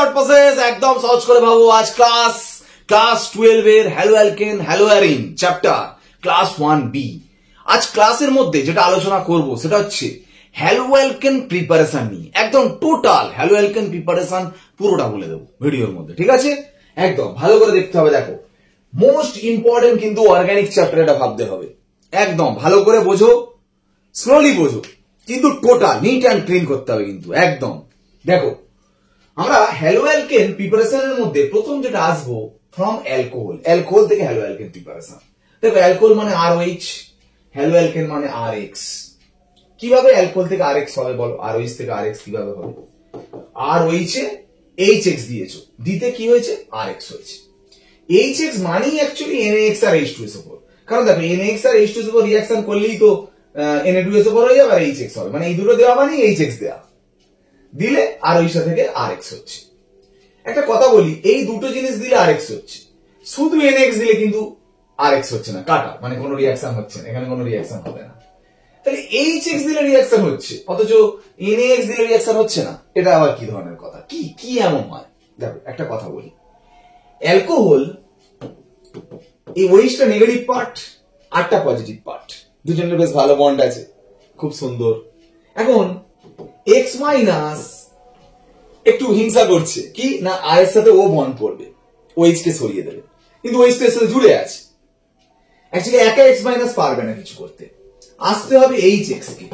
Third process একদম সহজ করে ভাবো। আজ ক্লাস 12 এর hello alkane hello arene chapter class 1B। আজ ক্লাসের মধ্যে যেটা আলোচনা করব সেটা হচ্ছে হ্যালো অ্যালকেন প্রিপারেশন নিয়ে। একদম টোটাল হ্যালো অ্যালকেন প্রিপারেশন পুরোটা বলে দেবো ভিডিওর মধ্যে, ঠিক আছে? একদম ভালো করে দেখতে হবে। দেখো, মোস্ট ইম্পর্টেন্ট কিন্তু অর্গানিক চ্যাপ্টার, এটা ভাবতে হবে। একদম ভালো করে বোঝো, স্লোলি বোঝো, কিন্তু টোটাল নিট অ্যান্ড ক্লিন করতে হবে কিন্তু একদম। দেখো, আমরা হ্যালো অ্যালকেন প্রিপারেশনের মধ্যে প্রথম যেটা আসবো ফ্রম অ্যালকোহল থেকে হ্যালো অ্যালকেন প্রিপারেশন। দেখো, অ্যালকোহল মানে RH, হ্যালো অ্যালকেন মানে RH। কিভাবে অ্যালকোহল থেকে RH হবে বলো? RH থেকে RH কিভাবে হবে? RH এ HX দিয়েছো, দিতে কি হয়েছে? RH হয়েছে। HX মানেই অ্যাকচুয়ালি NaX আর H2SO4। কারণ দেখো, NaX আর H2SO4 রিঅ্যাকশন করলেই তো Na2SO4 হয়ে যাবে আর HX হবে, মানে এই দুটো দেওয়া মানে HX দেওয়া, দিলে আর ওই সাথে থেকে RH হচ্ছে। একটা কথা বলি, এই দুটো জিনিস দিলে RH হচ্ছে, শুধু NaX দিলে কিন্তু RH হচ্ছে না, কাটা, মানে কোনো রিঅ্যাকশন হচ্ছে না, এখানে কোনো রিঅ্যাকশন হবে না। তাহলে HX দিলে রিঅ্যাকশন হচ্ছে, অথচ NaX দিলে রিঅ্যাকশন হচ্ছে না, এটা আবার কি ধরনের কথা? কি এমন হয়? দেখো, একটা কথা বলি, অ্যালকোহল এই ওইটা নেগেটিভ পার্ট, আটটা পজিটিভ পার্ট, দুজনের বেশ ভালো বন্ড আছে, খুব সুন্দর। এখন X মাইনাস একটু হিংসা করছে, কি না আর এর সাথে ও বন্ড করবে, OH কে সরিয়ে দেবে, কিন্তু OH তো এর সাথে জুড়ে আছে। অ্যাকচুয়ালি একা X মাইনাস পারবে না কিছু করতে, আসতে হবে HX কে।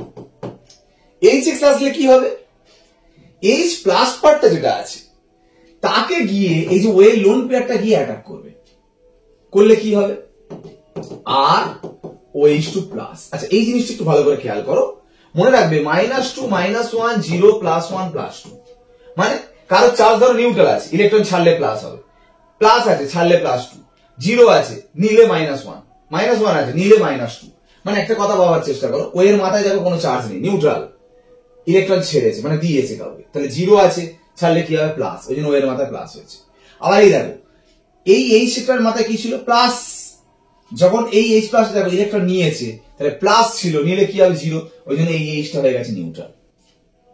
HX আসলে কি হবে? H প্লাস পার্টটা যেটা আছে তাকে গিয়ে এই যে ওয়ের লোন পেয়ারটা গিয়ে অ্যাটাক করবে, করলে কি হবে? আর OH2 প্লাস। আচ্ছা, এই জিনিসটা একটু ভালো করে খেয়াল করো, মনে রাখবে -2 -1 0 +1 +2, মানে কারো চার্জ ধরো নিউট্রাল আছে, ইলেকট্রন ছাড়লে প্লাস হবে, প্লাস আছে ছাড়লে +2, 0 আছে নিলে -1, -1 আছে নিলে -2। মানে একটা কথা ভাবার চেষ্টা করো, ও এর মাথায় দেখো কোনো চার্জ নেই, নিউট্রাল, ইলেকট্রন ছেড়েছে মানে দিয়েছে কাউকে, তাহলে 0 আছে ছাড়লে কি হবে? প্লাস, ওই জন্য ও এর মাথায় প্লাস হয়েছে। আবার এই দেখো, এই সেটার মাথায় কি ছিল? প্লাস। যখন এই H প্লাস দেখো ইলেকট্রন নিয়েছে, তাহলে প্লাস ছিল, নিলে কি হবে? 0, ওই জন্য এই Hটা হয়ে গেছে নিউট্রাল।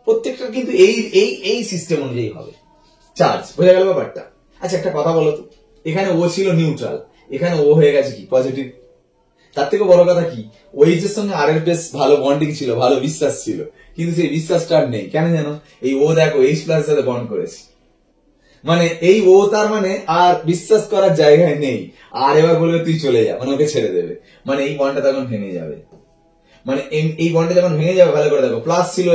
প্রত্যেকটা কিন্তু এই সিস্টেম অনুযায়ী হবে চার্জ, বোঝা গেল ব্যাপারটা? আচ্ছা, একটা কথা বলো তো, এখানে ও ছিল নিউট্রাল, এখানে ও হয়ে গেছে কি? পজিটিভ। তার থেকে বড় কথা কি, OH এর সঙ্গে আর এর বেশ ভালো বন্ডিং ছিল, ভালো বিশ্বাস ছিল, কিন্তু সেই বিশ্বাসটা আর নেই। কেন জানো? এই ও দেখো H প্লাস সাথে বন্ড করেছে, মানে এই ও তার মানে আর বিশ্বাস করার জায়গায় নেই, আর এবার বলবে তুই চলে যা, মানে ওকে ছেড়ে দেবে, মানে এই বন্ডটা তখন ভেঙে যাবে। মানে এই বন্ডটা যখন ভেঙে যাবে, ভালো করে দেখো, প্লাস ছিল,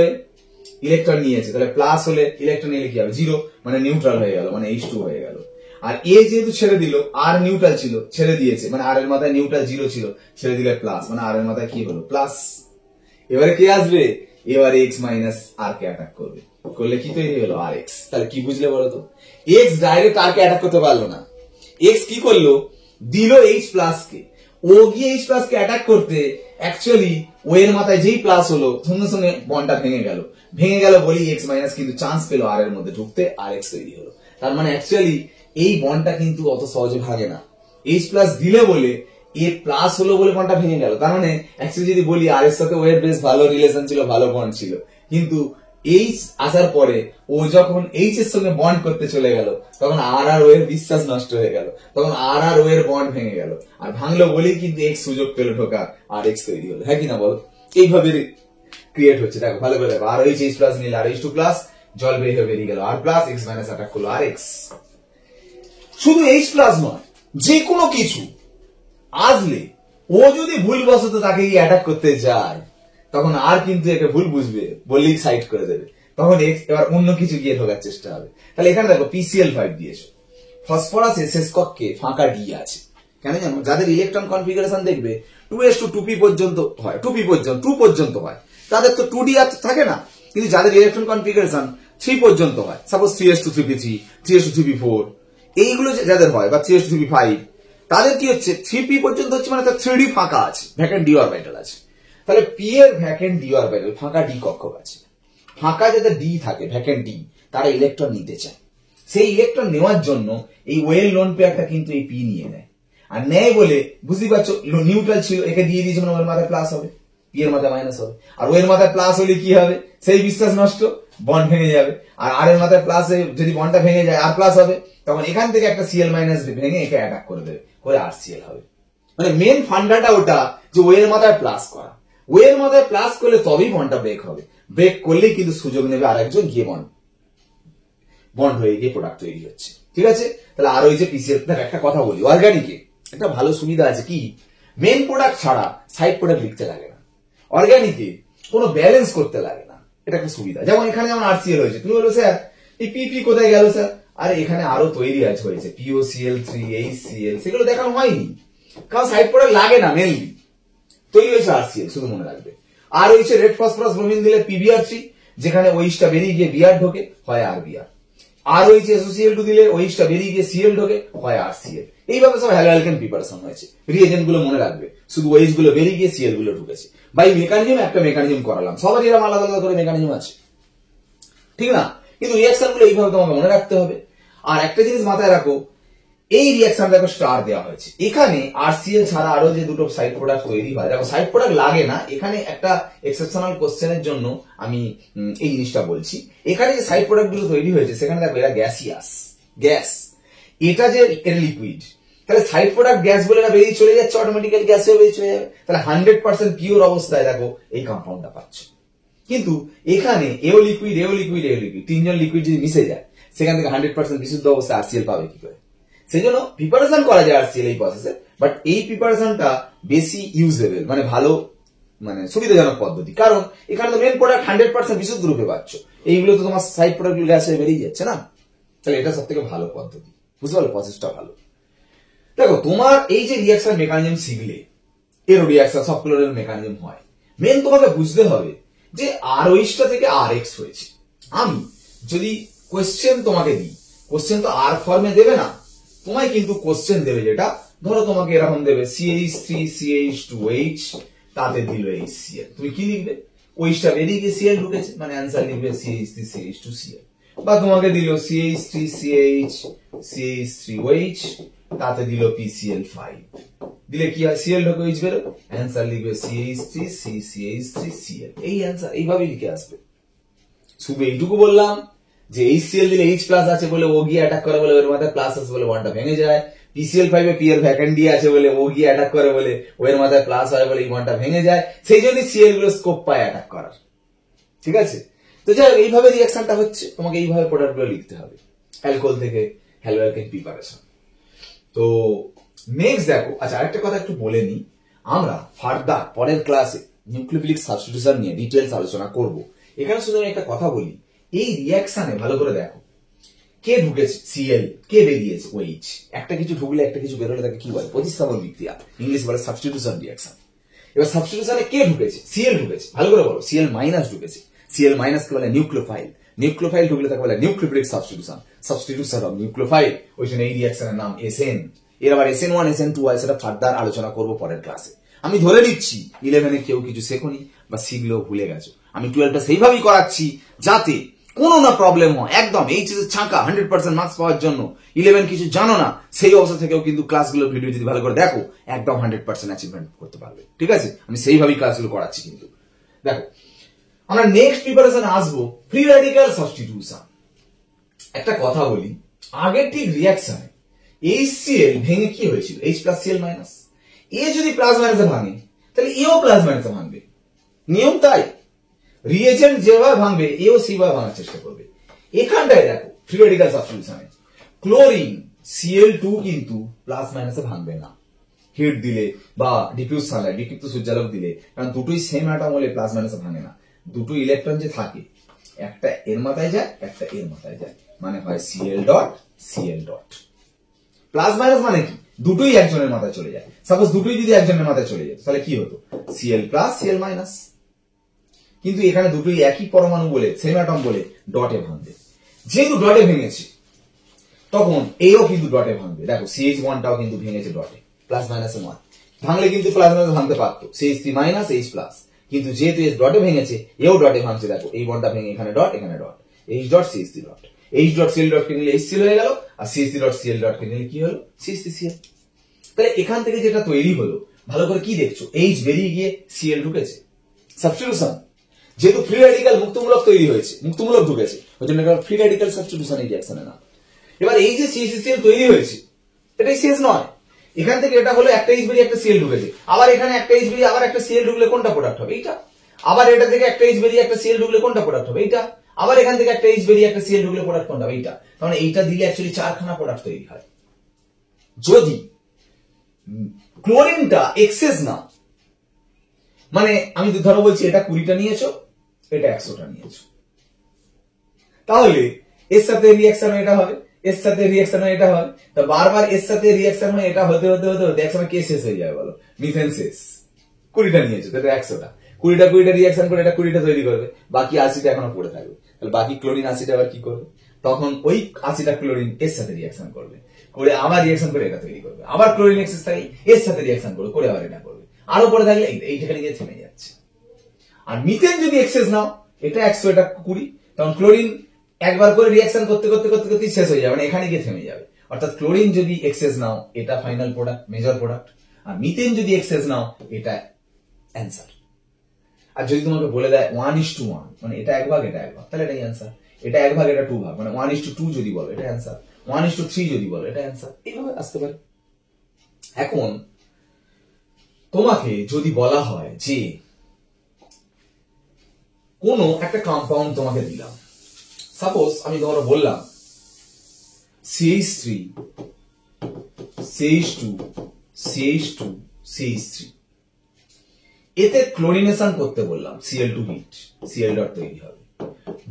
ইলেকট্রন নিয়েছে, তাহলে প্লাস হলে ইলেকট্রন নিলে কি হবে? 0, মানে নিউট্রাল হয়ে গেল, মানে H2 হয়ে গেল। আর এ যেহেতু ছেড়ে দিল, আর নিউট্রাল ছিল, ছেড়ে দিয়েছে, মানে আর এর মাথায় নিউট্রাল 0 ছিল, ছেড়ে দিলে প্লাস, মানে আর এর মাথায় কি হলো? প্লাস। এবারে কে আসবে? এবারে X মাইনাস আর কে অ্যাটাক করবে, করলে কি তৈরি হলো? RX। তাহলে কি বুঝলে বলো তো? X ডাইরেক্ট আর কে অ্যাটাক করতে পারলো না, X কি করলো? দিল H প্লাস কে, ও গিয়ে H প্লাস কে অ্যাটাক করতে, অ্যাকচুয়ালি ও এর মাথায় যেই প্লাস হলো, সঙ্গে সঙ্গে বন্ডটা ভেঙে গেল বলি X মাইনাস কিন্তু চান্স পেলো আর এর মধ্যে ঢুকতে, RX তৈরি হলো। তার মানে অ্যাকচুয়ালি এই বন্ডটা কিন্তু অত সহজে ভাঙে না, H প্লাস দিলে বলে এ প্লাস হলো বলে বন্ডটা ভেঙে গেল। তার মানে অ্যাকচুয়ালি যদি বলি আর এর সাথে ও এর বেশ ভালো রিলেশন ছিল, ভালো বন্ড ছিল, কিন্তু H আসার পরে ও যখন H এর সঙ্গে বন্ড করতে চলে গেল, তখন আর ও এর বিশ্বাস নষ্ট হয়ে গেল, তখন আর ও এর বন্ড ভেঙে গেল, আর ভাঙলো বলেই কিন্তু X সুযোগ পেল ঢোকার, আর X তৈরি হলো। হ্যাঁ কি না বলো? এইভাবে ক্রিয়েট হচ্ছে। দেখো ভালো করে দেখো, আর H প্লাস নিলে আর H2 প্লাস, জল বেরিয়ে গেল আর প্লাস, X মাইনাস অ্যাটাক করলো RX। শুধু H প্লাস নয়, যে কোনো কিছু আসলে ও যদি ভুলবশত তাকে অ্যাটাক করতে যায়, তখন আর কিন্তু একটা ভুল বুঝবে, বললেই সাইড করে দেবে, তখন এবার অন্য কিছু গিয়ে ঢোকার চেষ্টা হবে। তাহলে এখানে দেখো PCl5 দিয়েছো, ফসফরাসের শেষ কক্ষে ফাঁকা ডি আছে। কেন জানো? যাদের ইলেকট্রন কনফিগারেশন দেখবে 2s2 2p পর্যন্ত হয়, 2 পর্যন্ত হয়, তাদের তো 2d আর থাকে না, কিন্তু যাদের ইলেকট্রন কনফিগারেশন 3 পর্যন্ত হয়, suppose 3s2 3p3, 3s2 3p4, এইগুলো যাদের হয়, বা 3s2 3p5, তাদের কি হচ্ছে? 3p পর্যন্ত হচ্ছে, মানে তার 3d ফাঁকা আছে, ভ্যাকেন্ট ডি অরবিটাল আছে। তাহলে পি এর ভ্যাকেন্ট ডি অরবিটাল, ফাঁকা ডি কক্ষক আছে, ফাঁকা যাদের ডি থাকে, ভ্যাকেন্ট ডি, তারা ইলেকট্রন নিতে চায়। সেই ইলেকট্রন নেওয়ার জন্য এই ওয়েল লোন পেয়ারটা কিন্তু এই পি নিয়ে নেয়, আর নেয় বলে বুঝতেই পারছো, নিউট্রাল ছিল, একে দিয়ে দিয়েছে, মানে ওর মাথায় প্লাস হবে, পি এর মাথায় মাইনাস হবে, আর ও এর মাথায় প্লাস হলে কি হবে, সেই বিশ্বাস নষ্ট, বন্ড ভেঙে যাবে। আর আর এর মাথায় প্লাস যদি বন্ডটা ভেঙে যায় আর প্লাস হবে, তখন এখান থেকে একটা সিএল মাইনাস ভেঙে একে অ্যাটাক করে দেবে, করে আর সিএল হবে। মানে মেন ফান্ডাটা ওটা যে ও এর মাথায় প্লাস করা, ও এর মাথায় প্লাস করলে তবেই বন্ডটা ব্রেক হবে, ব্রেক করলেই কিন্তু সুযোগ নেবে আরেকজন গিয়ে বন্ড হয়ে গিয়ে প্রোডাক্ট তৈরি হচ্ছে। ঠিক আছে, তাহলে আর ওই যে পিসিএল একটা কথা বলি, অর্গানিকে একটা ভালো সুবিধা আছে কি, মেন প্রোডাক্ট ছাড়া সাইড প্রোডাক্ট লিখতে লাগে না, অর্গানিকে কোনো ব্যালেন্স করতে লাগে না, এটা একটা সুবিধা। যেমন এখানে যেমন আরসিএল হয়েছে, তুমি বলো স্যার এই পিপি কোথায় গেল স্যার, আরে এখানে আরো তৈরি আছে হয়েছে POCl3 HCl, সেগুলো দেখানো হয়নি কারণ সাইড প্রোডাক্ট লাগে না, মেনলি তৈরি হয়েছে আরসিএল, শুধু মনে রাখবে। আর হয়েছে রেড ফসফরাস ব্রোমিন দিলে PBr3, যেখানে ওইসটা বেরিয়ে গিয়ে বিআর ঢোকে, হয় RBr। আর হয়েছে SOCl2 দিলে ওইসটা বেরিয়ে গিয়ে সিএল ঢোকে, হয় RCl। এইভাবে সব হ্যালো অ্যালকেন প্রিপারেশন হয়েছে, রিএজেন্ট গুলো মনে রাখবে, শুধু ওইস গুলো বেরিয়ে গিয়ে সিএল গুলো ঢুকেছে। বাই মেকানিজম একটা মেকানিজম করালাম, সবার এরকম আলাদা আলাদা করে মেকানিজম আছে, ঠিক না? কিন্তু রিয়াকশন গুলো এইভাবে তোমাকে মনে রাখতে হবে। আর একটা জিনিস মাথায় রাখো, এই রিয়াকশন দেখো স্টার দেওয়া হয়েছে, এখানে আরসিএল ছাড়া আরো যে দুটো সাইড প্রোডাক্ট তৈরি হয়, দেখো সাইড প্রোডাক্ট লাগে না, এখানে একটা এক্সেপশনাল কোশ্চেনের জন্য আমি এই জিনিসটা বলছি। এখানে যে সাইড প্রোডাক্ট গুলো তৈরি হয়েছে সেখানে দেখো এরা গ্যাসিয়াস, গ্যাস, এটা যে এর লিকুইড, তাহলে সাইড প্রোডাক্ট গ্যাস বলে না বেরিয়ে চলে যাচ্ছে, অটোমেটিক্যালি গ্যাস হয়ে বেরিয়ে চলে যাবে, তাহলে 100% পিওর অবস্থায় দেখো এই কম্পাউন্ডটা পাচ্ছ। কিন্তু এখানে এও লিকুইড, এও লিকুইড, এও লিকুইড, তিনজন লিকুইড যদি মিশে যায়, সেখান থেকে 100% বিশুদ্ধ অবস্থায় আরসিএল পাবে কি করে? সেই জন্য প্রিপারেশন করা যায় আরসিএল এই প্রসেসে, বাট এই প্রিপারেশনটা বেশি ইউজেবল, মানে ভালো, মানে সুবিধাজনক পদ্ধতি, কারণ এখানে তো মেন প্রোডাক্ট 100% বিশুদ্ধ রূপে পাচ্ছ, এইগুলো তো তোমার সাইড প্রোডাক্ট গ্যাস হয়ে বেরিয়ে যাচ্ছে না, তাহলে এটা সব থেকে ভালো পদ্ধতি, বুঝতে পারলো? প্রসেসটা ভালো। দেখো তোমার এই যে রিয়াকশন মেকানিজম শিখলে, এর রিয়াকশন সবগুলোর মেকানিজম হয়, মেন তোমাকে বুঝতে হবে যে আর ওইসটা থেকে আর এক্স হয়েছে। আমি যদি কোয়েশ্চেন তোমাকে দিই, কোয়েশ্চেন তো আর ফর্মে দেবে না, তোমায় কিন্তু কোশ্চেন দেবে যেটা, ধরো তোমাকে এরকম দেবে CH3CH2H, তাতে দিল HCl, তুমি কি লিখবে? ওইটা বেরিয়ে গিয়ে সিএল ঢুকেছে, মানে অ্যান্সার লিখবে CH3CH2Cl। বা তোমাকে দিল CH3CH3OH, তাতে দিল PCl5, দিলে কি হয়, সিএল ঢোকে OH বেরো, অ্যান্সার লিখবে CH3CH3Cl, এই অ্যান্সার এইভাবেই লিখে আসবে। শুধু এইটুকু বললাম যে HCl দিলে H প্লাস আছে বলে ও গিয়ে অ্যাটাক করে বলে ওর মাথায় প্লাস আছে বলে বন্ডটা ভেঙে যায়, PCl5 এ PL ভ্যাকেন্ডি আছে বলে ও গিয়ে অ্যাটাক করে বলে ওর মাথায় প্লাস হয় বলে এই বন্ডটা ভেঙে যায়, সেই জন্য সিএল গুলো স্কোপ পায় অ্যাটাক করার। ঠিক আছে, তো যাই এইভাবে রিঅ্যাকশনটা হচ্ছে, তোমাকে এইভাবে প্রোডাক্ট গুলো লিখতে হবে অ্যালকোহল থেকে হ্যালো অ্যালকেন প্রিপারেশন। তো নেক্সট দেখো, আচ্ছা আরেকটা কথা একটু বলে নি, আমরা ফার্দার পরের ক্লাসে নিউক্লিওফিলিক সাবস্টিটিউশন নিয়ে ডিটেইলস আলোচনা করব। এখানে শুধু আমি একটা কথা বলি, এই রিঅ্যাকশনে ভালো করে দেখো, কে ঢুকেছে সিএল, কে বেরিয়েছে ওএইচ, একটা কিছু ঢুকলে একটা কিছু বেরোলে তাকে কি বলে? প্রতিস্থাপন বিক্রিয়া, ইংলিশ বলে সাবস্টিটিউশন রিঅ্যাকশন। এবার সাবস্টিটিউশনে কে ঢুকেছে? সিএল ঢুকেছে, ভালো করে বলো, সিএল মাইনাস ঢুকেছে, সিএল মাইনাস কে বলে নিউক্লিওফাইল, নিউক্লিওফাইল ঢুকলে তাকে বলে nucleophilic substitution, substitution of nucleophile, ওই জন্য এই রিঅ্যাকশনের নাম SN। এর আবার SN1 SN2 হয়, সেটা ফার্দার আলোচনা করব পরের ক্লাসে। আমি ধরে নিচ্ছি 11-এ কেউ কিছু শেখনি বা শিখলেও ভুলে গেছো, আমি 12টা সেইভাবেই করাচ্ছি যাতে কোনো না প্রবলেম হয়, একদম এইচএস ছাঁকা 100% মার্কস পাওয়ার জন্য। 11 কিছু জানো না, সেই অবস্থা থেকেও কিন্তু ক্লাসগুলো ভিডিও যদি ভালো করে দেখো, একদম 100% অ্যাচিভমেন্ট করতে পারবে। ঠিক আছে, আমি সেইভাবেই ক্লাসগুলো করাচ্ছি। কিন্তু দেখো, আমরা নেক্সট প্রিপারেশন আসবো ফ্রি রেডিক্যাল সাবস্টিটিউশন। একটা কথা বলি, আগের ঠিক রিঅ্যাকশনে HCl ভেঙে কি হয়েছিল? H প্লাস Cl মাইনাস, এ যদি প্লাস মাইনাসে ভাঙে তাহলে এও প্লাস মাইনাসে ভাঙবে, নিয়ম তাই। রিএজেন্ট যেভাবে ভাঙবে এও সেইভাবে ভাঙার চেষ্টা করবে। এখানটায় দেখো ফ্রি রেডিক্যাল সাবস্টিটিউশনে ক্লোরিন Cl2 কিন্তু প্লাস মাইনাসে ভাঙবে না, হিট দিলে বা ডিফিউজ সানলাইট, বিক্ষিপ্ত সূর্যালোক দিলে, কারণ দুটোই সেম অ্যাটম হলে প্লাস মাইনাসে ভাঙে না। দুটো ইলেকট্রন যে থাকে, একটা এর মাথায় যায়, একটা এর মাথায় যায়, মানে হয় Cl dot Cl dot. Plus minus মানে কি? দুটোই একজনের মাথায় চলে যায়। সাপোজ দুটোই যদি একজনের মাথায় চলে যেত তাহলে কি হতো? Cl plus Cl minus. কিন্তু এখানে দুটোই একই পরমাণু বলে, সেম অ্যাটম বলে ডটে ভাঙবে। যেহেতু ডটে ভেঙেছে তখন এও কিন্তু ডটে ভাঙবে। দেখো CH1টাও কিন্তু ভেঙেছে ডটে, প্লাস মাইনাসে নয়, ভাঙলে কিন্তু প্লাস মাইনাস ভাঙতে পারতো, CH3 মাইনাস H প্লাস, কিন্তু যেহেতু ডটে ভেঙেছে এও ডটে ভাঙছে। দেখো এই বন্ডটা ভেঙে এখানে ডট, এখানে dot, H dot CH3 dot, H dot Cl dot কে নিলে HCl হয়ে গেল, আর CH3 ডট Cl ডট কে নিলে কি হলো? CH3Cl। তাহলে এখান থেকে যেটা তৈরি হলো, ভালো করে কি দেখছো? H বেরিয়ে গিয়ে Cl ঢুকেছে, সাবস্টিটিউশন, যেহেতু ফ্রি রেডিক্যাল মুক্তমূলক তৈরি হয়েছে, মুক্তমূলক ঢুকেছে, ওই জন্য ফ্রি রেডিক্যাল সাবস্টিটিউশন এই রিঅ্যাকশনের নাম। এবার এই যে CH3Cl তৈরি হয়েছে, এটাই শেষ নয়, এখান থেকে এটা হলো একটা H বেরিয়ে একটা Cl ঢুকেছে, আবার এখানে একটা H বেরিয়ে আবার একটা Cl ঢুকলে কোনটা প্রোডাক্ট হবে? এইটা। আবার এটা থেকে একটা H বেরিয়ে একটা Cl ঢুকলে কোনটা প্রোডাক্ট হবে? এইটা। আবার এখান থেকে একটা H বেরিয়ে একটা Cl ঢুকলে প্রোডাক্ট কোনটা হবে? এইটা। কারণ এইটা দিলে অ্যাকচুয়ালি 4খানা প্রোডাক্ট তৈরি হয়। যদি ক্লোরিনটা এক্সেস না, মানে আমি ধরো বলছি এটা 20টা নিয়েছো, এটা 100টা নিয়েছো, তাহলে এর সাথে রিঅ্যাকশন এটা হবে, এর সাথে রিঅ্যাকশন এটা হয়, তো বারবার এর সাথে রিঅ্যাকশন হয়, এটা হতে হতে হতে হতে একসময় কে শেষ হয়ে যাবে বলো? মিথেন শেষ। 20টা নিয়েছো, তাহলে 100টা, 20টা রিঅ্যাকশন করে এটা 20টা তৈরি করবে, বাকি 80টা এখনো পড়ে থাকবে। তাহলে বাকি ক্লোরিন 80টা আবার কি করবে? তখন ওই 80টা ক্লোরিন এর সাথে রিঅ্যাকশন করবে, করে আবার রিঅ্যাকশন করে এটা তৈরি করবে, আবার ক্লোরিন এক্সেস থাকলে এর সাথে রিঅ্যাকশন করবে, করে আবার এটা করবে, আরো পড়ে থাকলে এইখানে গিয়ে থেমে যাচ্ছে। আর মিথেন যদি এক্সেস নাও, এটা 100, এটা 20, তখন ক্লোরিন একবার করে রিঅ্যাকশন করতে করতে করতে করতে শেষ হয়ে যাবে, মানে এখানে গিয়ে থেমে যাবে। অর্থাৎ ক্লোরিন যদি এক্সেস নাও, এটা ফাইনাল প্রোডাক্ট, মেজর প্রোডাক্ট, আর মিথেন যদি এক্সেস নাও, এটা অ্যান্সার। আর যদি তোমাকে বলে দেয় 1:1, মানে এটা 1 ভাগ এটা 1 ভাগ, তাহলে এটাই অ্যান্সার। এটা 1 ভাগ এটা 2 ভাগ, মানে 1:2 যদি বলো, এটা অ্যান্সার। 1:3 যদি বলো, এটা অ্যান্সার। এইভাবে আসতে পারে। এখন তোমাকে যদি বলা হয় যে কোনো একটা কম্পাউন্ড তোমাকে দিলাম, সাপোজ আমি ধরো বললাম CH3 CH2 CH2 CH3, এতে ক্লোরিনেশন করতে বললাম, Cl2 হিট, Cl ডট তৈরি হবে।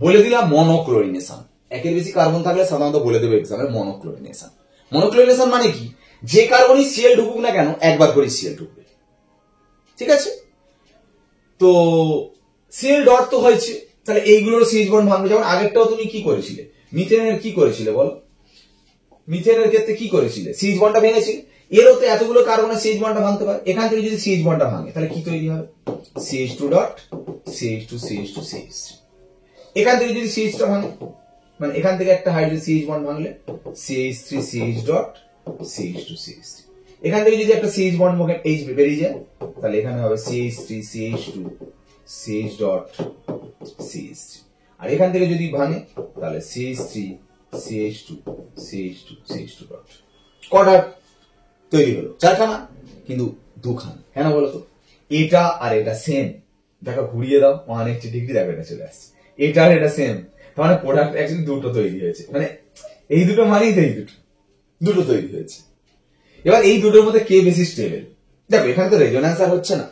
বলে দিলাম মনোক্লোরিনেশন, একের বেশি কার্বন থাকলে সাধারণত বলে দেবে এক্সামে মনোক্লোরিনেশন। মনোক্লোরিনেশন মানে কি? যে কার্বনই Cl ঢুকুক না কেন, একবার করে Cl ঢুকবে, ঠিক আছে? তো Cl ডট তো হয়েছে, তাহলে এইগুলোর CH বন্ড ভাঙবে। যেমন আগেরটাও তুমি কি করেছিলে, মিথেনের কি করেছিলে বলো? মিথেনের ক্ষেত্রে কি করেছিলে? CH বন্ডটা ভেঙেছিলে। এরও তো এতগুলো কার্বনের CH বন্ডটা ভাঙতে পারে। এখান থেকে যদি CH বন্ডটা ভাঙে, তাহলে কি তৈরি হবে? CH2 dot CH2 CH2 CH3। এখান থেকে যদি CH টা ভাঙে, মানে এখান থেকে একটা হাইড্রোজেন CH বন্ড ভাঙলে CH3 CH dot CH2 CH3। এখান থেকে যদি একটা CH বন্ড H বেরিয়ে যায়, তাহলে এখানে হবে CH3 CH2 CH dot CH3। আর এখান থেকে যদি ভাঙে, তাহলে CH3 CH2 CH2 CH2 dot. কটা তৈরি হলো? 4খানা, কিন্তু 2খানা। কেন বলো তো? এটা আর এটা সেম। দেখো ঘুরিয়ে দাও 180 ডিগ্রি, দেখো এটা চলে আসছে। এটা আর এটা সেম, তার মানে প্রোডাক্ট অ্যাকচুয়ালি দুটো তৈরি হয়েছে, মানে এই দুটো মানেই তো এই দুটো তৈরি হয়েছে। এবার এই দুটোর মধ্যে কে বেশি স্টেবল? দেখো এখানে তো রেজোন্যান্স আর হচ্ছে না।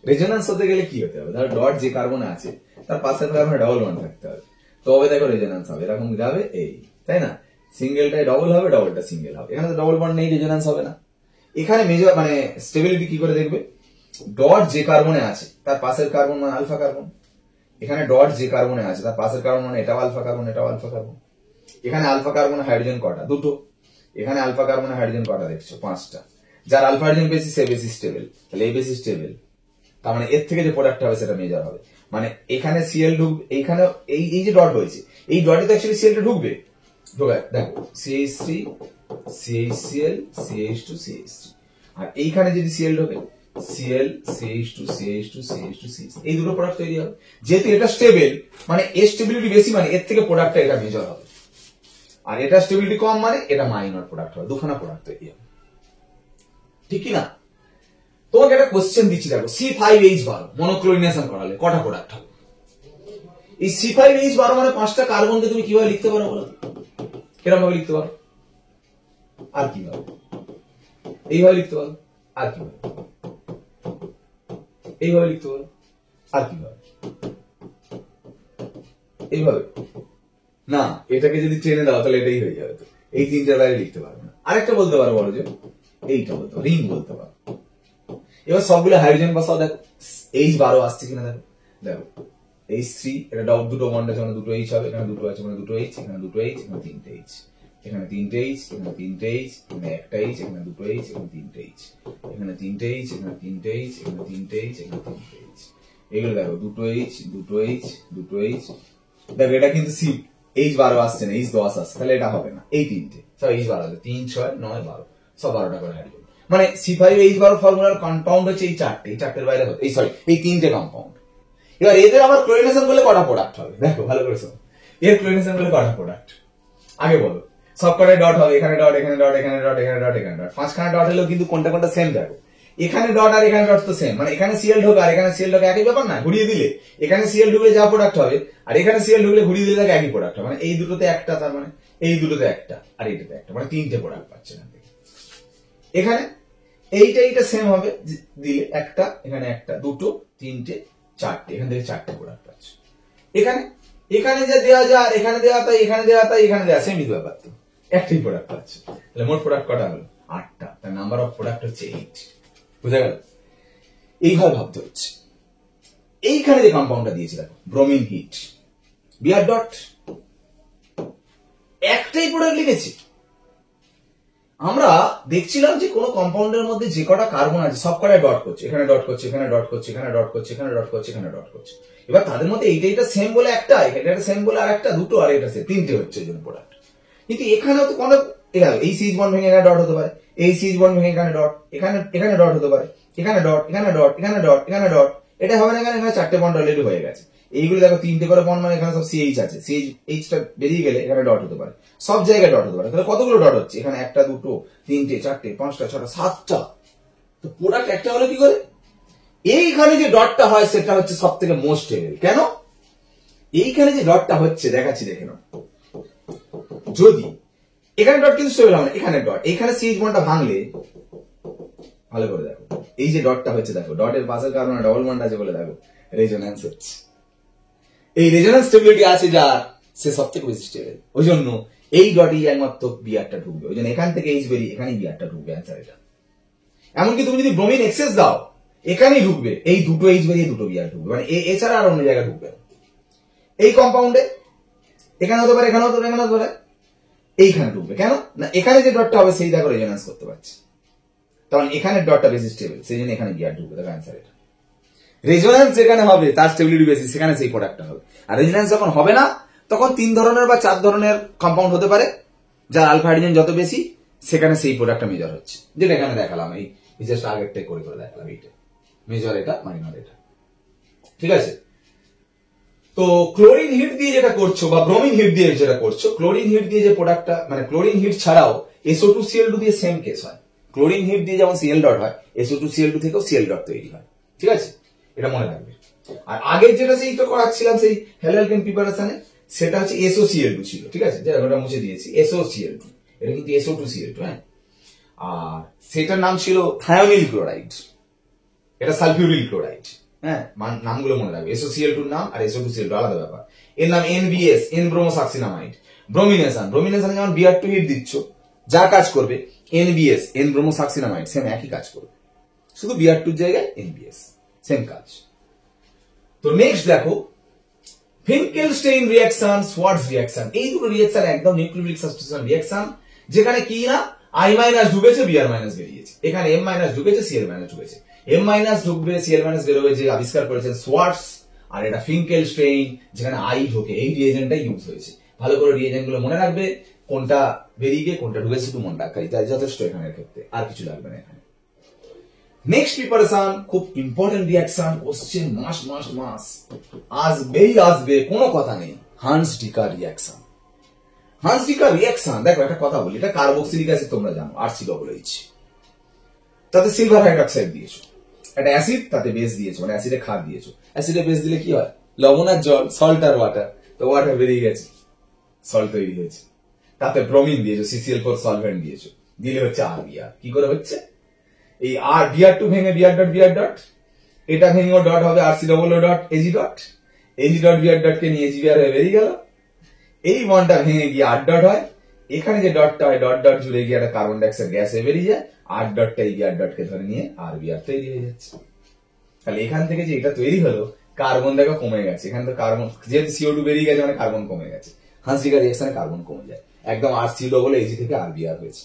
রেজোন্যান্স হতে গেলে কি হতে হবে? ধরো ডট যে কার্বনে আছে তার পাশে কার্বনে ডবল বন্ড থাকতে হবে, তবে দেখো রেজোন্যান্স হবে। এরকম যাবে এই, তাই না? সিঙ্গেলটাই ডবল হবে, ডবলটা সিঙ্গেল হবে। এখানে তো ডবল বন্ড নেই, রেজোন্যান্স হবে না। এখানে মেজর মানে স্টেবিলিটি কি করে দেখবে? ডট যে কার্বনে আছে তার পাশের কার্বন মানে আলফা কার্বন। এখানে ডট যে কার্বনে আছে তার পাশের কার্বন মানে এটাও আলফা কার্বন, এটাও আলফা কার্বন। এখানে আলফা কার্বনে হাইড্রোজেন কটা? দুটো। এখানে আলফা কার্বনে হাইড্রোজেন কটা দেখছো? 5টা। যার আলফা হাইড্রোজেন বেশি সে বেশি স্টেবল, তাহলে এই বেশি স্টেবল। তার মানে এর থেকে যে প্রোডাক্ট হবে সেটা মেজর হবে। মানে এখানে Cl ঢুকবে, এইখানে এই যে ডট হয়েছে, এই ডটে তো অ্যাকচুয়ালি Cl টা ঢুকবে। ঢোকায় দেখো CH3 CHCl CH2 CH3। আর এইখানে যদি Cl ঢোকে, Cl CH2 CH2 CH2 CH3, এই দুটো প্রোডাক্ট তৈরি হবে। যেহেতু এটা স্টেবল, মানে এর স্টেবিলিটি বেশি, মানে এর থেকে প্রোডাক্টটা এটা মেজর হবে। আর এটা স্টেবিলিটি কম, মানে এটা মাইনর প্রোডাক্ট হবে। দুখানা প্রোডাক্ট তৈরি হবে, ঠিক কি না? তোমাকে একটা কোশ্চেন দিচ্ছি, দেখো C5H12 মনোক্লোরিনেশন করালে কটা প্রোডাক্ট হবে? এই C5H12 মানে 5টা কার্বনকে তুমি কিভাবে লিখতে পারো বলো? কিরকম ভাবে লিখতে পারো? আর কিভাবে? এইভাবে লিখতে পারো। আর কিভাবে? এইভাবে লিখতে পারো। আর কিভাবে? এইভাবে না, এটাকে যদি টেনে দাও তাহলে এটাই হয়ে যাবে। তো এই তিনটা বাইরে লিখতে পারবে না। আরেকটা বলতে পারো, বলো যে এইটা বলতে পারো, রিং বলতে পারো। এবার সবগুলো হাইড্রোজেন বসাও, দেখো H12 আসছে কিনা দেখো। দেখো H3, এটা দুটো বন্ড আছে মানে দুটো H হবে, এখানে দুটো আছে মানে দুটো H, এখানে দুটো H, এখানে তিনটে H, এখানে তিনটে H, এখানে তিনটে H, এখানে একটা H, এখানে দুটো H, এখানে তিনটে H, এখানে তিনটে H, এখানে তিনটে H, এখানে তিনটে H, এখানে তিনটে H। এগুলো দেখো দুটো H, দুটো H, দুটো H। দেখো এটা কিন্তু H12 আসছে না, H10 আসছে, তাহলে এটা হবে না। এই তিনটে সব H12 আছে, 3 6 9 12, সব 12টা করে হাইড্রোজেন। মানে C5H12 ফর্মুলার কম্পাউন্ড হচ্ছে এই চারটের বাইরে হচ্ছে এই তিনটে কম্পাউন্ড। এবার এদের আবার ক্লোরিনেশন করলে কটা প্রোডাক্ট হবে দেখো ভালো করে শোনো, এর ক্লোরিনেশন করলে কটা প্রোডাক্ট আগে বলো। সব কটাই ডট হবে, এখানে ডট, এখানে ডট, এখানে ডট, এখানে ডট, এখানে ডট, 5খানা ডট হলেও কিন্তু কোনটা কোনটা সেম দেখো। এখানে ডট আর এখানে ডট তো সেম, মানে এখানে সিএল ঢোকে আর এখানে সিএল ঢোকে একই ব্যাপার না, ঘুরিয়ে দিলে এখানে সিএল ঢুকলে যা প্রোডাক্ট হবে আর এখানে সিএল ঢুকলে ঘুরিয়ে দিলে একই প্রোডাক্ট হবে, মানে এই দুটোতে একটা, তার মানে এই দুটোতে একটা আর এইটাতে একটা, মানে তিনটে প্রোডাক্ট পাচ্ছে না। এখানে এইটা সেম হবে দিলে একটা, এখানে একটা, দুটো, তিনটে, চারটে, এখান থেকে চারটে প্রোডাক্ট পাচ্ছে। এখানে যা দেওয়া যায় এখানে দেওয়া তাই এখানে দেওয়া তাই এখানে দেওয়া সেমই ব্যাপার, তো একটাই প্রোডাক্ট পাচ্ছে। তাহলে মোট প্রোডাক্ট কটা হলো? 8টা। তার নাম্বার অফ প্রোডাক্ট হচ্ছে 8। বুঝা গেল? এইভাবে ভাবতে হচ্ছে। এইখানে যে কম্পাউন্ডটা দিয়েছে দেখো, ব্রোমিন হিট, বিআর ডট, একটাই প্রোডাক্ট লিখেছি। আমরা দেখছিলাম যে কোন কম্পাউন্ডের মধ্যে যে কটা কার্বন আছে সব কটাই ডট করছে, এখানে ডট করছে, এখানে ডট করছে, এখানে ডট করছে, এখানে ডট করছে, এখানে ডট করছে। এবার তাদের মধ্যে এইটা সেম বলে একটা, এটা সেম বলে আর একটা, দুটো, আর এটা সেম, তিনটে হচ্ছে এই জন্য প্রোডাক্ট। কিন্তু এখানেও তো কোনো এই সিএইচ বন্ড ভেঙে এখানে ডট হতে পারে, এই সিএইচ বন্ড ভেঙে এখানে ডট, এখানে ডট হতে পারে, এখানে ডট, এখানে ডট, এখানে ডট, এখানে ডট, এটা হবে না, এখানে চারটে বন্ড অলরেডি হয়ে গেছে। এইগুলো দেখো তিনটে করে বন্ড, মানে এখানে সব সিএইচ আছে, সিএইচটা বেরিয়ে গেলে এখানে ডট হতে পারে, সব জায়গায় ডট হতে পারে। তাহলে কতগুলো ডট হচ্ছে? এখানে একটা, দুটো, তিনটে, চারটে, পাঁচটা, ছটা, 7টা। তো প্রোডাক্ট একটা হলো কি করে? এইখানে যে ডটটা হয় সেটা হচ্ছে সব থেকে মোস্ট স্টেবল। কেন? এইখানে যে ডটটা হচ্ছে দেখাচ্ছি, দেখে নাও। যদি এখানে ডট কিন্তু স্টেবল হবে না, এখানে ডট, এইখানে সিএইচ বন্ডটা ভাঙলে ভালো করে দেখো, এই যে ডটটা হচ্ছে দেখো, ডটের পাশের কারণে ডবল বন্ড আছে বলে দেখো রেজোন্যান্স হচ্ছে। এই রেজোন্যান্স স্টেবিলিটি আছে যার, সে সব থেকে বেশি স্টেবল। ওই জন্য এই ডটই একমাত্র বিআরটা ঢুকবে, ওই জন্য এখান থেকে এইচ বেরিয়ে এখানেই বিআরটা ঢুকবে, অ্যান্সার এটা। এমনকি তুমি যদি ব্রোমিন এক্সেস দাও এখানেই ঢুকবে, এই দুটো এইচ বেরিয়ে দুটো বিআর ঢুকবে, মানে এছাড়া আর অন্য জায়গায় ঢুকবে না। এই কম্পাউন্ডে এখানে হতে পারে, এখানে হতে পারে, এখানে হতে পারে, এইখানে ঢুকবে। কেন না? এখানে যে ডটটা হবে সেই দেখো রেজোন্যান্স করতে পারছে, তখন এখানে ডটটা বেশি স্টেবল, সেই জন্য এখানে বিআর ঢুকবে, দেখো অ্যান্সার এটা। রেজোন্যান্স যেখানে হবে তার স্টেবিলিটি বেশি, সেখানে সেই প্রোডাক্টটা হবে। আর রেজোন্যান্স যখন হবে না তখন 3 ধরনের বা 4 ধরনের কম্পাউন্ড হতে পারে, যার আলফা হাইড্রোজেন যত বেশি সেখানে সেই প্রোডাক্টটা মেজর হচ্ছে, যেটা এখানে দেখালাম। এই জাস্ট আগেরটাই করে দেখালাম, এইটা মেজর, এটা মাইনর, এটা ঠিক আছে। তো ক্লোরিন হিট দিয়ে যেটা করছো বা ব্রোমিন হিট দিয়ে যেটা করছো, ক্লোরিন হিট দিয়ে যে প্রোডাক্টটা, মানে ক্লোরিন হিট ছাড়াও SO2Cl2 দিয়ে সেম কেস হয়। ক্লোরিন হিট দিয়ে যেমন Cl ডট হয়, SO2Cl2 থেকেও Cl ডট তৈরি হয়, ঠিক আছে, এটা মনে রাখবে। আর আগের যেটা সেই তো করাচ্ছিলাম সেই হ্যালোঅ্যালকেন প্রিপারেশনে, সেটা হচ্ছে SOCl2 ছিল, ঠিক আছে, যেটা ওটা মুছে দিয়েছি, SOCl2, এটা কিন্তু SO2Cl2, হ্যাঁ। আর সেটার নাম ছিল থায়োনিল ক্লোরাইড, এটা সালফিউরিল ক্লোরাইড, হ্যাঁ, নামগুলো মনে রাখবে। SOCl2 নাম আর SO2Cl2 আলাদা ব্যাপার। এর নাম NBS, N ব্রোমোসাক্সিনামাইড। ব্রোমিনেশনে যেমন Br2 হিট দিচ্ছ, যা কাজ করবে NBS, N ব্রোমোসাক্সিনামাইড, সেম একই কাজ করবে, শুধু Br2 জায়গায় NBS, সেম কাজ। তো নেক্সট দেখো, ফিনকেলস্টেইন রিঅ্যাকশন, সোয়ার্টজ রিঅ্যাকশন। এই দুটো রিঅ্যাকশন একদম নিউক্লিওফিলিক সাবস্টিটিউশন রিঅ্যাকশন, যেখানে কি না I মাইনাস ঢুকেছে, Br মাইনাস বেরিয়েছে, এখানে M মাইনাস ঢুকেছে, Cl মাইনাস ঢুকেছে। M মাইনাস ঢুকবে, Cl মাইনাস বেরোবে, যে আবিষ্কার করেছেন সোয়ার্টজ, আর এটা ফিনকেলস্টেইন, যেখানে I ঢোকে, এই রিএজেন্টটা ইউজ হয়েছে। ভালো করে রিএজেন্ট গুলো মনে রাখবে, কোনটা বেরিয়ে গিয়ে কোনটা ঢুকেছে শুধু মনে রাখাই, তাই যথেষ্ট এখানের ক্ষেত্রে, আর কিছু লাগবে না এখানে। নেক্সট প্রিপারেশন, খুব ইম্পর্টেন্ট রিঅ্যাকশন, কোশ্চেন মাস আসবে, কোনো কথা নেই, হান্স ডিকার রিঅ্যাকশন। হান্স ডিকার রিঅ্যাকশন, দেখো একটা কথা বলি, এটা কার্বক্সিলিক অ্যাসিড তোমরা জানো, RCOOH, তাতে সিলভার হাইড্রক্সাইড দিয়েছো, একটা অ্যাসিড, তাতে বেস দিয়েছো, মানে অ্যাসিডে ক্ষার দিয়েছো। অ্যাসিডে বেস দিলে কি হয়? লবণ আর জল, সল্ট আর ওয়াটার, তো ওয়াটার বেরিয়ে গেছে, সল্ট তৈরি হয়েছে। তাতে ব্রোমিন দিয়েছো, CCl4 সলভেন্ট দিয়েছো, দিলে হচ্ছে RBr। কি করে হচ্ছে? এই Br2 ভেঙে Br ডট, এটা ভেঙেও ডট হবে, RCOO dot, Ag dot, Br dot কে নিয়ে Br হয়ে বেরিয়ে গেল। এই বন্ডটা ভেঙে গিয়ে R ডট হয়, এখানে যে ডটটা হয় ডট ডট জুড়ে গিয়ে একটা কার্বন ডাইঅক্সাইড গ্যাস হয়ে বেরিয়ে যায়, R ডটটা এই Br ডট কে ধরে নিয়ে RBr তৈরি হয়ে যাচ্ছে। তাহলে এখান থেকে যে এটা তৈরি হলো, কার্বন দেখো কমে গেছে, এখানে তো কার্বন, যেহেতু CO2 বেরিয়ে গেছে মানে কার্বন কমে গেছে, হান্স ডিকার রিঅ্যাকশনে কার্বন কমে যায়, একদম RCOO Ag থেকে RBr হয়েছে।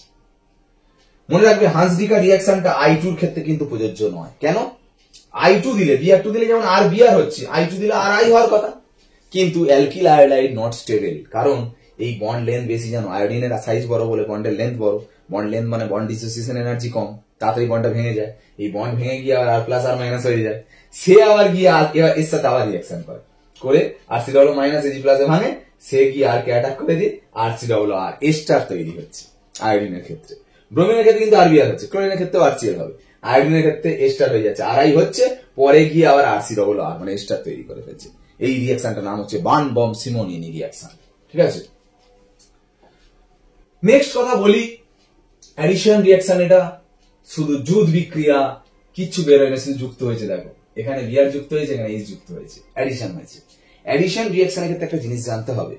মনে রাখবে, হান্স ডিকার রিঅ্যাকশনটা I2 এর ক্ষেত্রে কিন্তু প্রযোজ্য নয়। কেন? I2 দিলে, Br2 দিলে যেমন RBr হচ্ছে, I2 দিলে RI হওয়ার কথা, কিন্তু অ্যালকিল আয়োডাইড নট স্টেবল, কারণ এই বন্ড লেন্থ বেশি জানো, আয়োডিনের সাইজ বড় বলে বন্ডের লেন্থ বড়। বন্ড লেন্থ মানে বন্ড ডিসোসিয়েশন এনার্জি কম, তাড়াতাড়ি বন্ডটা ভেঙে যায়। এই বন্ড ভেঙে গিয়ে আর প্লাস আর মাইনাস হয়ে যায়। সে আবার গিয়ে এবার এর সাথে আবার রিয়াকশন করে আর সি ডবল মাইনাস এজি প্লাসে ভাঙে, সে গিয়ে আর কে অ্যাটাক করে দিয়ে আর সি ডবল আর এস্টার তৈরি হচ্ছে আয়োডিনের ক্ষেত্রে। ব্রোমিনের ক্ষেত্রে কিন্তু আরবিআর হচ্ছে, ক্লোরিনের ক্ষেত্রে আরসিএল হবে, আয়োডিনের ক্ষেত্রে এস্টার হয়ে যাচ্ছে, আরআই হচ্ছে, পরে গিয়ে আবার আর সি ডবল আর মানে এস্টার তৈরি করে ফেলছে। এই রিয়াকশনটার নাম হচ্ছে বার্ন বম সিমোনিনি রিয়াকশন। ঠিক আছে, নেক্সট কথা বলি অ্যাডিশন রিয়াকশন। এটা শুধু যুত বিক্রিয়া, কিচ্ছু বের হয় না, শুধু যুক্ত হয়েছে। দেখো এখানে বিআর যুক্ত হয়েছে, এখানে এইচ যুক্ত হয়েছে, অ্যাডিশন হয়েছে। অ্যাডিশন রিয়াকশনের ক্ষেত্রে একটা জিনিস জানতে হবে,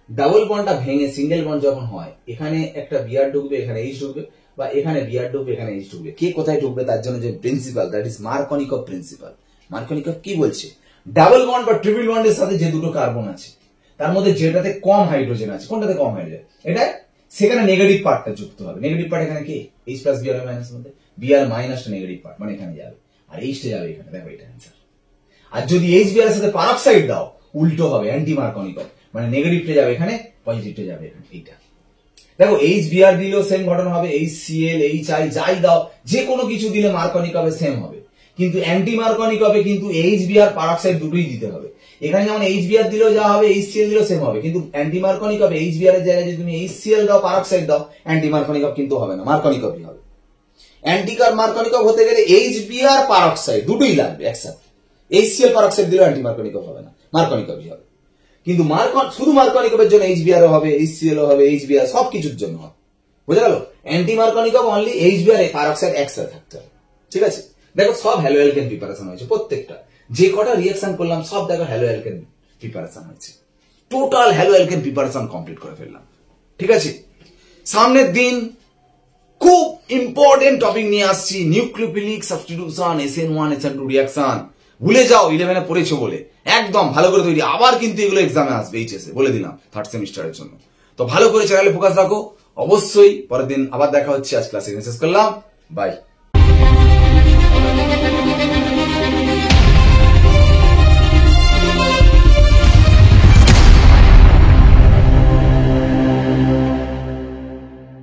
ডাবল বন্ডটা ভেঙে সিঙ্গেল বন্ড যখন হয়, এখানে একটা বিআর ঢুকবে, এখানে এইচ ঢুকবে, বা এখানে বিআর ঢুকবে, এখানে এইচ ঢুকবে। কে কোথায় ঢুকবে তার জন্য যে principal, that is Markovnikov principal. Markovnikov কি বলছে, ডাবল বন্ড বা ট্রিপল বন্ডের সাথে যে দুটো কার্বন আছে তার মধ্যে যেটাতে কম হাইড্রোজেন আছে, কোনটাতে কম হাইড্রোজেন, এটা সেখানে নেগেটিভ পার্টটা যুক্ত হবে। নেগেটিভ পার্ট এখানে কি, এইচ প্লাস বিআর মাইনাস মধ্যে বিআর মাইনাসটা নেগেটিভ পার্ট, মানে এখানে যাবে, আর এইচটা যাবে এখানে। দেখো এটা অ্যান্সার। আর যদি এইচ বিআর এর সাথে পারক্সাইড দাও, উল্টো হবে, অ্যান্টি মার্কনিকভ, মানে নেগেটিভটা যাবে এখানে, পজিটিভটা যাবে এখানে। এইটা দেখো এইচ বিআর দিলেও সেম ঘটনা হবে, এইচ সিএল এইচ আই যাই দাও, যে কোনো কিছু দিলে মার্কনিকভে সেম হবে। কিন্তু অ্যান্টি মার্কনিকভে কিন্তু এইচ বিআর পারক্সাইড দুটোই দিতে হবে। এখানে যেমন এইচ বিআর দিলেও যা হবে, এইচ সিএল দিলেও সেম হবে, কিন্তু অ্যান্টি মার্কনিকভে এইচ বিআর এর জায়গায় যদি তুমি এইচ সিএল দাও, পারক্সাইড দাও, অ্যান্টি মার্কনিকভ কিন্তু হবে না, মার্কনিকভই হবে। অ্যান্টি মার্কনিকভ হতে গেলে এইচ বিআর পারক্সাইড দুটোই লাগবে একসাথে। এইচ সিএল পারক্সাইড দিলেও অ্যান্টি মার্কনিকভ হবে না, মার্কনিকভই হবে। কিন্তু শুধু মার্কনিকভের জন্য এইচ বিআর হবে, এইচ সিএল হবে, এইচ বিআর সবকিছুর জন্য হবে। বুঝে গেল? Anti Markovnikov only H Br peroxide একসাথে থাকতে হবে। ঠিক আছে, দেখো সব হ্যালো অ্যালকেন প্রিপারেশন হয়েছে, প্রত্যেকটা যে কটা রিয়াকশন করলাম সব দেখো হ্যালো অ্যালকেন প্রিপারেশন হয়েছে। Total hello alkane preparation complete করে ফেললাম। ঠিক আছে, সামনের দিন খুব ইম্পর্টেন্ট টপিক নিয়ে আসছি, nucleophilic substitution, SN1 SN2 reaction. ভুলে যাও 11-এ পড়েছো বলে, একদম ভালো করে তৈরি। আবার কিন্তু এগুলো এক্সামে আসবে, এইচএস এ বলে দিলাম, থার্ড সেমিস্টারের জন্য। তো ভালো করে চ্যানেলে ফোকাস রাখো। অবশ্যই পরের দিন আবার দেখা হচ্ছে। আজ ক্লাসে শেষ করলাম, বাই।